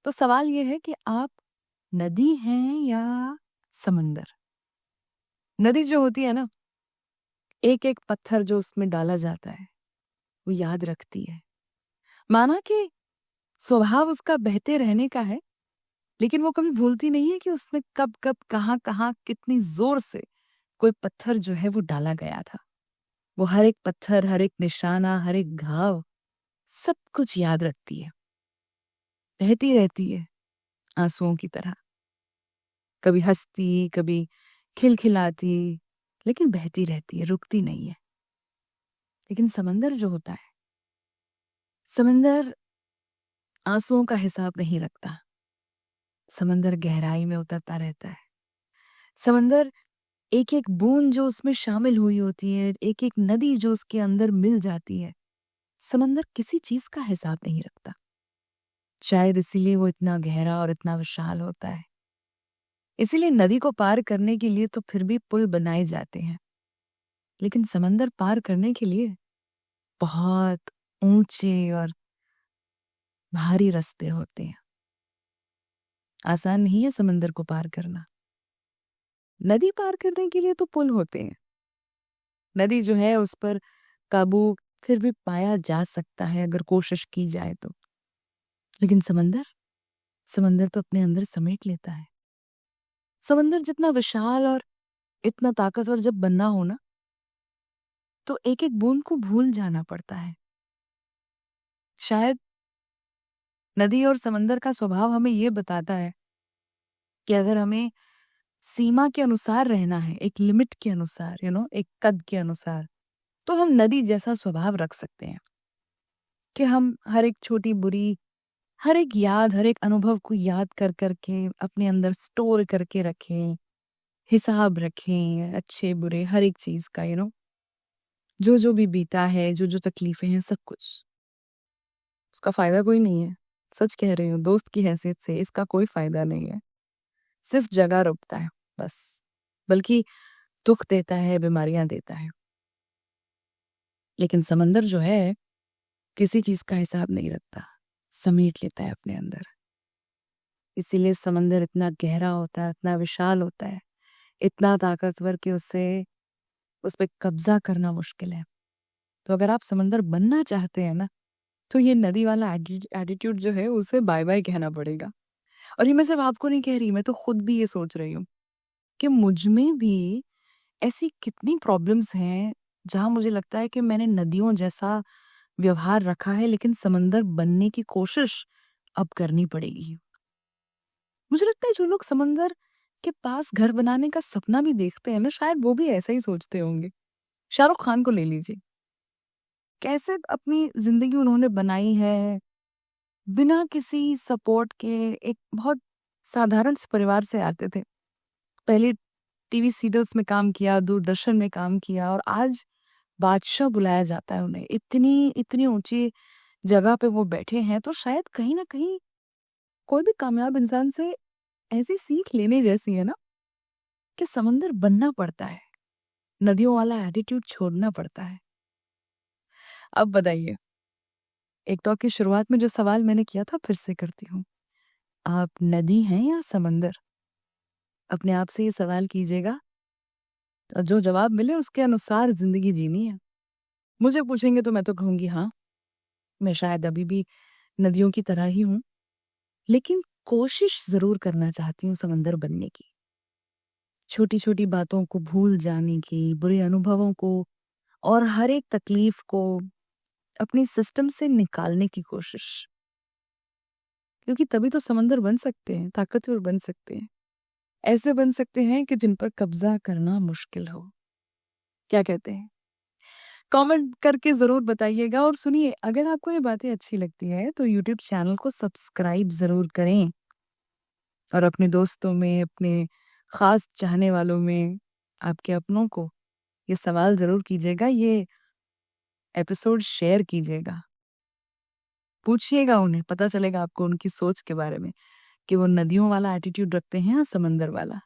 तो सवाल ये है कि आप नदी हैं या समंदर? नदी जो होती है ना, एक-एक पत्थर जो उसमें डाला जाता है, वो याद रखती है। माना कि स्वभाव उसका बहते रहने का है, लेकिन वो कभी भूलती नहीं है कि उसमें कब-कब, कहाँ-कहाँ, कितनी ज़ोर से कोई पत्थर जो है वो डाला गया था। वो हर एक पत्थर, हर एक निशाना, हर एक घाव, सब कुछ याद रखती है। बहती रहती है आँसुओं की तरह। कभी हँसती, कभी खिलखिलाती, लेकिन बहती रहती है, रुकती नहीं है। लेकिन समंदर जो होता है, समंदर आँसुओं का हिसाब नहीं रखता। समंदर गहराई में उतरता रहता है। समंदर एक-एक बूंद जो उसमें शामिल हुई होती है, एक-एक नदी जो उसके अंदर मिल जाती है, समंदर किसी चीज़ का हिसाब नहीं रखता। शायद इसीलिए वो इतना गहरा और इतना विशाल होता है। इसीलिए नदी को पार करने के लिए तो फिर भी पुल बनाए जाते हैं, लेकिन समंदर पार करने के लिए बहुत ऊंचे और भारी रास्ते होते हैं। आसान नहीं है समंदर को पार करना। नदी पार करने के लिए तो पुल होते हैं। नदी जो है उस पर काबू फिर भी पाया जा सकता है अगर कोशिश की जाए तो। लेकिन समंदर, समंदर तो अपने अंदर समेट लेता है। समंदर जितना विशाल और इतना ताकतवर जब बनना हो ना, तो एक-एक बूंद को भूल जाना पड़ता है। शायद नदी और समंदर का स्वभाव हमें ये बताता है कि अगर हमें सीमा के अनुसार रहना है, एक लिमिट के अनुसार, एक कद के अनुसार, तो हम नदी जैसा स्वभाव रख सकते हैं कि हम हर एक छोटी बुरी, हर एक याद, हर एक अनुभव को याद कर कर के अपने अंदर स्टोर करके रखें, हिसाब रखें, अच्छे बुरे हर एक चीज़ का, जो जो भी बीता है, जो जो तकलीफें हैं, सब कुछ। उसका फ़ायदा कोई नहीं है। सच कह रही हूँ, दोस्त की हैसियत से इसका कोई फ़ायदा नहीं है। सिर्फ़ जगह रोकता है, बस। बल्कि दुःख देता है, बीमारियाँ देता है। लेकिन समंदर जो है, किसी चीज़ का हिसाब नहीं रखता, समेट लेता है अपने अंदर। इसीलिए समंदर इतना गहरा होता है, इतना विशाल होता है, इतना ताकतवर कि उससे उस पे कब्ज़ा करना मुश्किल है। तो अगर आप समंदर बनना चाहते हैं ना, तो ये नदी वाला एटीट्यूड जो है, उसे बाय-बाय कहना पड़ेगा। और ये मैं सिर्फ़ आपको नहीं कह रही, मैं तो खुद भी ये सोच रही हूँ कि मुझ में भी ऐसी कितनी प्रॉब्लम्स हैं, जहाँ मुझे लगता है कि मैंने नदियों जैसा व्यवहार रखा है, लेकिन समंदर बनने की कोशिश अब करनी पड़ेगी। मुझे लगता है जो लोग समंदर के पास घर बनाने का सपना भी देखते हैं ना, शायद वो भी ऐसा ही सोचते होंगे। शाहरुख खान को ले लीजिए, कैसे अपनी ज़िंदगी उन्होंने बनाई है, बिना किसी सपोर्ट के। एक बहुत साधारण से परिवार से आते थे। पहले टीवी सीरियल्स में काम किया, दूरदर्शन में काम किया और आज बादशाह बुलाया जाता है उन्हें। इतनी इतनी ऊँची जगह पे वो बैठे हैं, तो शायद कहीं न कहीं कोई भी कामयाब इंसान से ऐसी सीख लेने जैसी है ना, कि समंदर बनना पड़ता है, नदियों वाला एटीट्यूड छोड़ना पड़ता है। अब बताइए, एक टॉक की शुरुआत में जो सवाल मैंने किया था फिर से करती हूँ। आप नदी हैं या समंदर? अपने आप से ये सवाल कीजिएगा और जो जवाब मिले उसके अनुसार ज़िंदगी जीनी है। मुझे पूछेंगे तो मैं तो कहूँगी हाँ, मैं शायद अभी भी नदियों की तरह ही हूँ, लेकिन कोशिश ज़रूर करना चाहती हूँ समंदर बनने की। छोटी-छोटी बातों को भूल जाने की, बुरे अनुभवों को और हर एक तकलीफ को अपने सिस्टम से निकालने की कोशिश। क्योंकि तभी तो समंदर बन सकते हैं, ताकतवर बन सकते हैं। ऐसे बन सकते हैं कि जिन पर कब्ज़ा करना मुश्किल हो। क्या कहते हैं? कमेंट करके ज़रूर बताइएगा और सुनिए, अगर आपको ये बातें अच्छी लगती है तो यूट्यूब चैनल को सब्सक्राइब ज़रूर करें और अपने दोस्तों में, अपने ख़ास चाहने वालों में, आपके अपनों को ये सवाल ज़रूर कीजिएगा, ये एपिसोड शेयर कीजिएगा। पूछिएगा उन्हें, पता चलेगा आपको उनकी सोच के बारे में कि वो नदियों वाला एटीट्यूड रखते हैं या समंदर वाला।